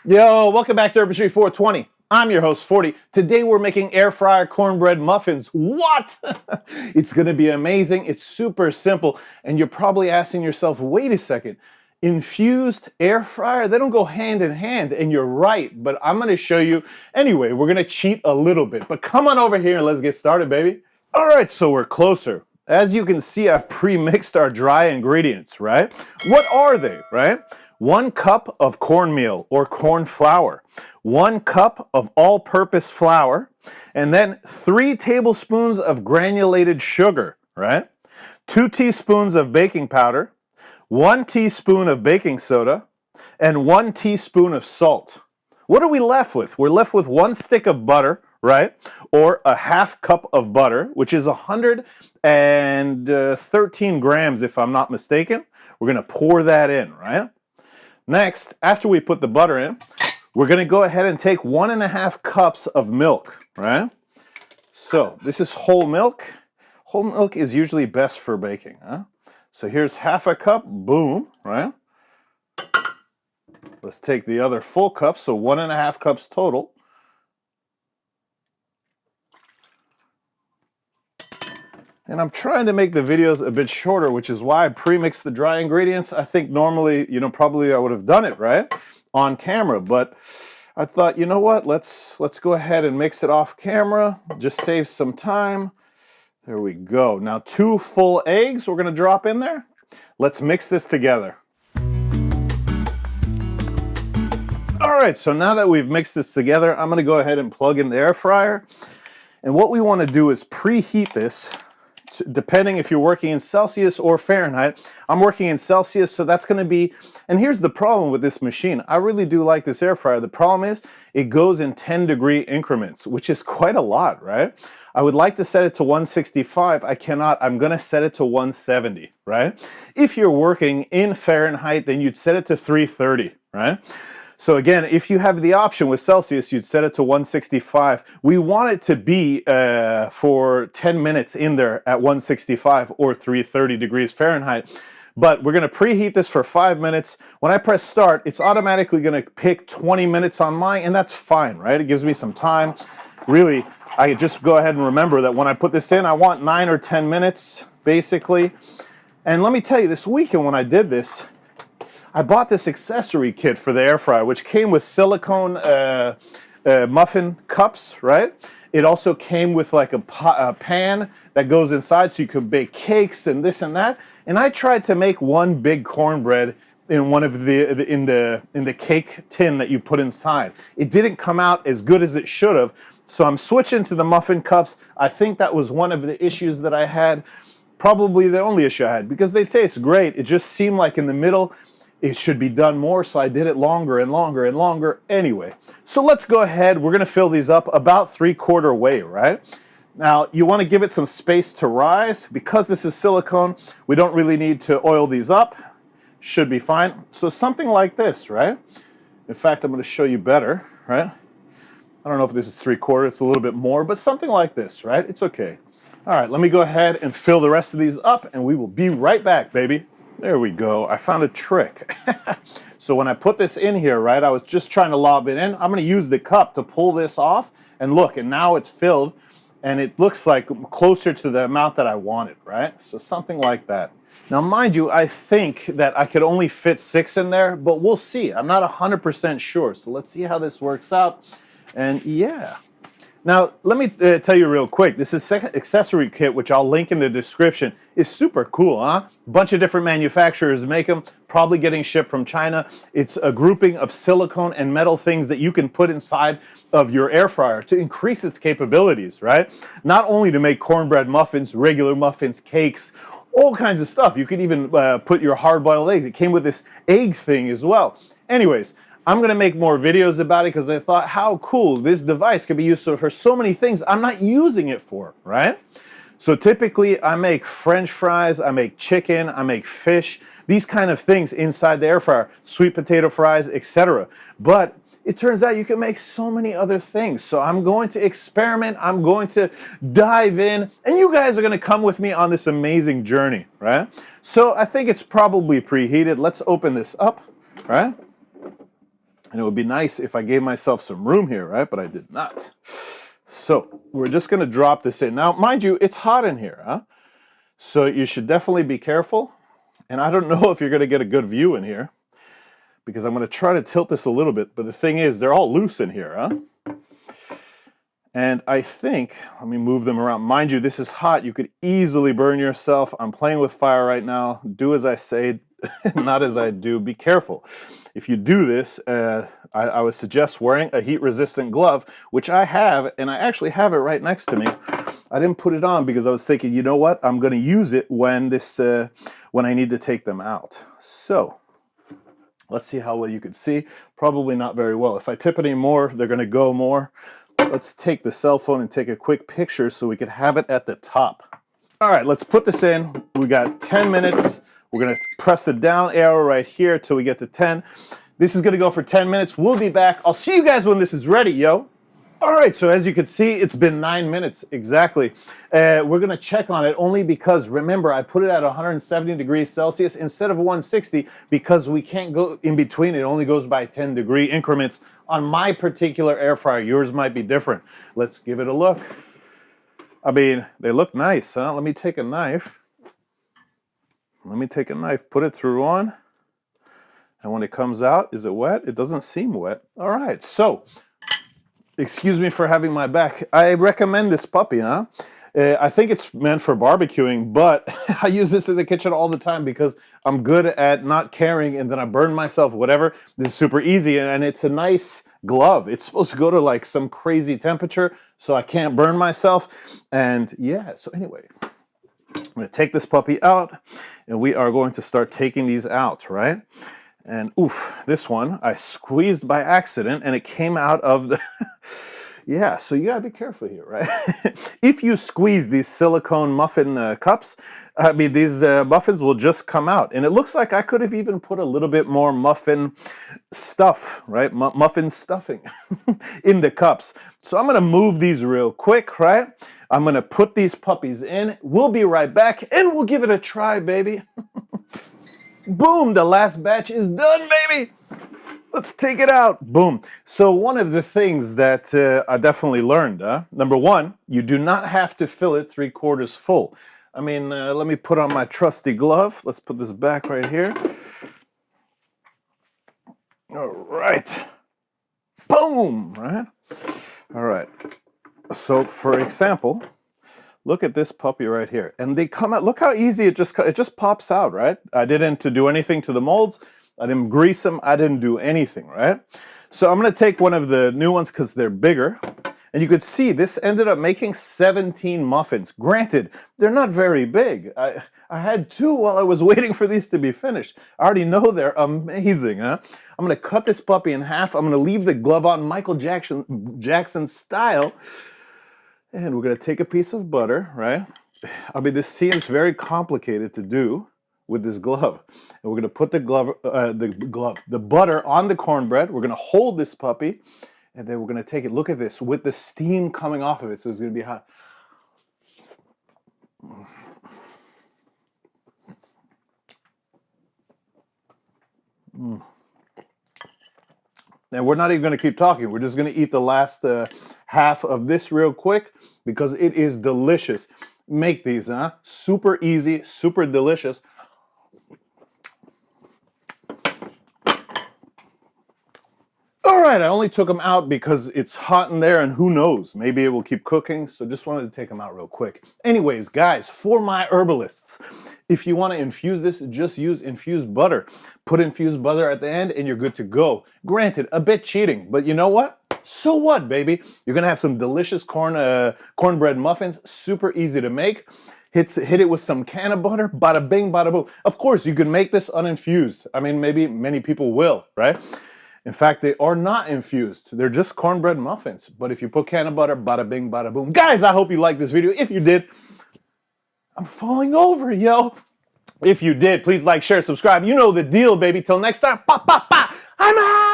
Yo, welcome back to Herbistry420. I'm your host, 40. Today we're making air fryer cornbread muffins. What? It's gonna be amazing. It's super simple. And you're probably asking yourself, wait a second, infused air fryer? They don't go hand in hand. And you're right, but I'm gonna show you. Anyway, we're gonna cheat a little bit, but come on over here and let's get started, baby. All right, so we're closer. As you can see, I've pre-mixed our dry ingredients, right? What are they, right? 1 cup of cornmeal or corn flour, 1 cup of all-purpose flour, and then 3 tablespoons of granulated sugar, right? 2 teaspoons of baking powder, 1 teaspoon of baking soda, and 1 teaspoon of salt. What are we left with? We're left with 1 stick of butter, right? Or a ½ cup of butter, which is 113 grams if I'm not mistaken. We're gonna pour that in, right? Next, after we put the butter in, we're gonna go ahead and take 1½ cups of milk, right? So this is whole milk. Whole milk is usually best for baking, huh? So here's ½ cup, boom, right? Let's take the other full cup, so 1½ cups total. And I'm trying to make the videos a bit shorter, which is why I pre-mixed the dry ingredients. I think normally, probably I would have done it, right? On camera, but I thought, you know what? Let's go ahead and mix it off camera. Just save some time. There we go. Now 2 full eggs we're gonna drop in there. Let's mix this together. All right, so now that we've mixed this together, I'm gonna go ahead and plug in the air fryer. And what we wanna do is preheat this, depending if you're working in Celsius or Fahrenheit. I'm working in Celsius, so that's gonna be, and here's the problem with this machine. I really do like this air fryer. The problem is it goes in 10-degree increments, which is quite a lot, right? I would like to set it to 165. I cannot. I'm gonna set it to 170, right? If you're working in Fahrenheit, then you'd set it to 330, right? So again, if you have the option with Celsius, you'd set it to 165. We want it to be for 10 minutes in there at 165 or 330 degrees Fahrenheit. But we're gonna preheat this for 5 minutes. When I press start, it's automatically gonna pick 20 minutes on mine, and that's fine, right? It gives me some time. Really, I just go ahead and remember that when I put this in, I want 9 or 10 minutes, basically. And let me tell you, this weekend when I did this, I bought this accessory kit for the air fryer, which came with silicone muffin cups, right? It also came with like a pan that goes inside so you could bake cakes and this and that. And I tried to make one big cornbread in one of in the cake tin that you put inside. It didn't come out as good as it should have. So I'm switching to the muffin cups. I think that was one of the issues that I had. Probably the only issue I had, because they taste great. It just seemed like in the middle, it should be done more, so I did it longer and longer and longer. Anyway, so let's go ahead. We're gonna fill these up about 3/4 way, right? Now, you wanna give it some space to rise. Because this is silicone, we don't really need to oil these up. Should be fine. So something like this, right? In fact, I'm gonna show you better, right? I don't know if this is 3/4, it's a little bit more, but something like this, right? It's okay. All right, let me go ahead and fill the rest of these up, and we will be right back, baby. There we go. I found a trick. So when I put this in here, right, I was just trying to lob it in. I'm going to use the cup to pull this off. And look, and now it's filled. And it looks like closer to the amount that I wanted, right? So something like that. Now, mind you, I think that I could only fit 6 in there, but we'll see. I'm not 100% sure. So let's see how this works out. And yeah. Now, let me tell you real quick, this is accessory kit, which I'll link in the description, is super cool, huh? A bunch of different manufacturers make them, probably getting shipped from China. It's a grouping of silicone and metal things that you can put inside of your air fryer to increase its capabilities, right? Not only to make cornbread muffins, regular muffins, cakes, all kinds of stuff. You can even put your hard-boiled eggs. It came with this egg thing as well. Anyways, I'm going to make more videos about it because I thought how cool this device could be used for so many things I'm not using it for, right? So typically I make French fries, I make chicken, I make fish, these kind of things inside the air fryer, sweet potato fries, etc. But it turns out you can make so many other things. So I'm going to experiment, I'm going to dive in, and you guys are going to come with me on this amazing journey, right? So I think it's probably preheated. Let's open this up, right? And it would be nice if I gave myself some room here, right? But I did not. So we're just going to drop this in. Now, mind you, it's hot in here, huh? So you should definitely be careful. And I don't know if you're going to get a good view in here, because I'm going to try to tilt this a little bit. But the thing is, they're all loose in here, huh? And I think, let me move them around. Mind you, this is hot. You could easily burn yourself. I'm playing with fire right now. Do as I say, not as I do. Be careful. If you do this, I would suggest wearing a heat-resistant glove, which I have, and I actually have it right next to me. I didn't put it on because I was thinking, you know what? I'm going to use it when when I need to take them out. So let's see how well you can see. Probably not very well. If I tip it any more, they're going to go more. Let's take the cell phone and take a quick picture so we can have it at the top. All right, let's put this in. We got 10 minutes. We're going to press the down arrow right here till we get to 10. This is going to go for 10 minutes. We'll be back. I'll see you guys when this is ready, yo. All right, so as you can see, it's been 9 minutes exactly. We're going to check on it only because, remember, I put it at 170 degrees Celsius instead of 160 because we can't go in between. It only goes by 10-degree increments on my particular air fryer. Yours might be different. Let's give it a look. I mean, they look nice, huh? Let me take a knife. Put it through one. And when it comes out, is it wet? It doesn't seem wet. All right, so excuse me for having my back. I recommend this puppy, huh? I think it's meant for barbecuing, but I use this in the kitchen all the time because I'm good at not caring and then I burn myself, whatever. This is super easy and it's a nice glove. It's supposed to go to like some crazy temperature so I can't burn myself. And yeah, so anyway, I'm going to take this puppy out and we are going to start taking these out, right? And oof, this one I squeezed by accident and it came out of the... Yeah, so you gotta be careful here, right? If you squeeze these silicone muffin cups, I mean, these muffins will just come out. And it looks like I could have even put a little bit more muffin stuff, right? Muffin stuffing in the cups. So I'm gonna move these real quick, right? I'm gonna put these puppies in. We'll be right back and we'll give it a try, baby. Boom, the last batch is done, baby. Let's take it out. Boom. So one of the things that I definitely learned, number one, you do not have to fill it 3/4 full. I mean, let me put on my trusty glove. Let's put this back right here. All right. Boom, right? All right. So for example, look at this puppy right here. And they come out, look how easy it just pops out, right? I didn't do anything to the molds. I didn't grease them. I didn't do anything, right? So I'm going to take one of the new ones because they're bigger. And you could see this ended up making 17 muffins. Granted, they're not very big. I had 2 while I was waiting for these to be finished. I already know they're amazing, huh? I'm going to cut this puppy in half. I'm going to leave the glove on Michael Jackson style. And we're going to take a piece of butter, right? I mean, this seems very complicated to do with this glove. And we're going to put the butter on the cornbread. We're going to hold this puppy and then we're going to take it. Look at this with the steam coming off of it. So it's going to be hot. And we're not even going to keep talking. We're just going to eat the last half of this real quick because it is delicious. Make these, huh? Super easy, super delicious. All right, I only took them out because it's hot in there and who knows, maybe it will keep cooking, so just wanted to take them out real quick. Anyways, guys, for my herbalists, if you want to infuse this, just use infused butter. Put infused butter at the end and you're good to go. Granted, a bit cheating, but you know what? So what, baby? You're going to have some delicious cornbread muffins, super easy to make. Hit it with some can of butter, bada bing, bada boom. Of course, you can make this uninfused. I mean, maybe many people will, right? In fact, they are not infused. They're just cornbread muffins. But if you put can of butter, bada bing, bada boom. Guys, I hope you liked this video. If you did, I'm falling over, yo. If you did, please like, share, subscribe. You know the deal, baby. Till next time, pa, pa, pa. I'm out.